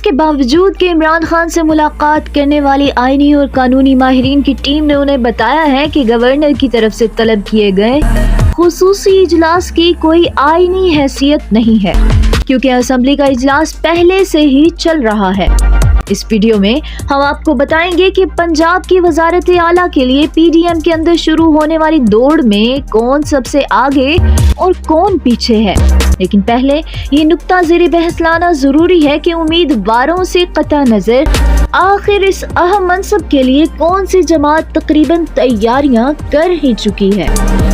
کے باوجود کہ عمران خان سے ملاقات کرنے والی آئینی اور قانونی ماہرین کی ٹیم نے انہیں بتایا ہے کہ گورنر کی طرف سے طلب کیے گئے خصوصی اجلاس کی کوئی آئینی حیثیت نہیں ہے، کیونکہ اسمبلی کا اجلاس پہلے سے ہی چل رہا ہے۔ اس ویڈیو میں ہم آپ کو بتائیں گے کہ پنجاب کی وزارت اعلیٰ کے لیے پی ڈی ایم کے اندر شروع ہونے والی دوڑ میں کون سب سے آگے اور کون پیچھے ہے۔ لیکن پہلے یہ نقطہ زیر بحث لانا ضروری ہے کہ امیدواروں سے قطع نظر آخر اس اہم منصب کے لیے کون سی جماعت تقریباً تیاریاں کر ہی چکی ہے،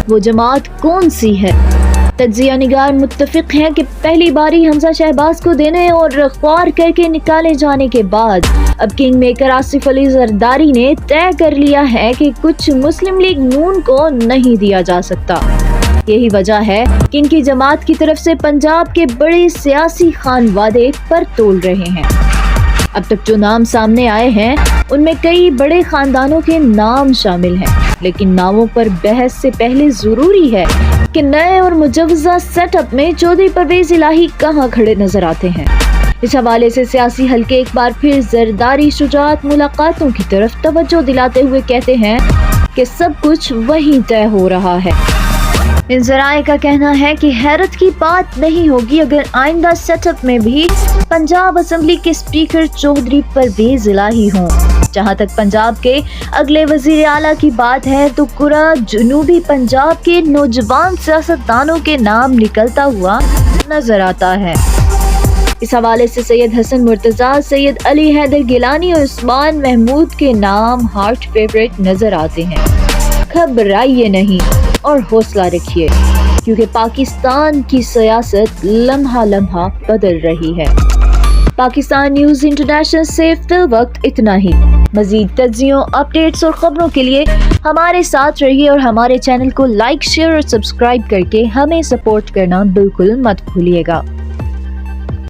وہ جماعت کون سی ہے۔ تجزیہ نگار متفق ہیں کہ پہلی باری حمزہ شہباز کو دینے اور خوار کر کے نکالے جانے کے بعد اب کنگ میکر آصف علی زرداری نے طے کر لیا ہے کہ کچھ مسلم لیگ نون کو نہیں دیا جا سکتا۔ یہی وجہ ہے کہ ان کی جماعت کی طرف سے پنجاب کے بڑے سیاسی خان وعدے پر تول رہے ہیں۔ اب تک جو نام سامنے آئے ہیں ان میں کئی بڑے خاندانوں کے نام شامل ہیں، لیکن ناموں پر بحث سے پہلے ضروری ہے کہ نئے اور مجوزہ سیٹ اپ میں چودھری پرویز الہی کہاں کھڑے نظر آتے ہیں۔ اس حوالے سے سیاسی حلقے ایک بار پھر زرداری شجاعت ملاقاتوں کی طرف توجہ دلاتے ہوئے کہتے ہیں کہ سب کچھ وہیں طے ہو رہا ہے۔ ان ذرائع کا کہنا ہے کہ حیرت کی بات نہیں ہوگی اگر آئندہ سیٹ اپ میں بھی پنجاب اسمبلی کے اسپیکر چودھری پرویز الہی ہوں۔ جہاں تک پنجاب کے اگلے وزیر اعلیٰ کی بات ہے تو پورا جنوبی پنجاب کے نوجوان سیاستدانوں کے نام نکلتا ہوا نظر آتا ہے۔ اس حوالے سے سید حسن مرتضیٰ، سید علی حیدر گیلانی اور عثمان محمود کے نام ہارٹ فیورٹ نظر آتے ہیں۔ گھبرائیے نہیں اور حوصلہ رکھیے، کیونکہ پاکستان کی سیاست لمحہ لمحہ بدل رہی ہے۔ پاکستان نیوز انٹرنیشنل سے فی الوقت اتنا ہی۔ مزید تجزیوں، اپڈیٹس اور خبروں کے لیے ہمارے ساتھ رہیے اور ہمارے چینل کو لائک، شیئر اور سبسکرائب کر کے ہمیں سپورٹ کرنا بالکل مت بھولیے گا۔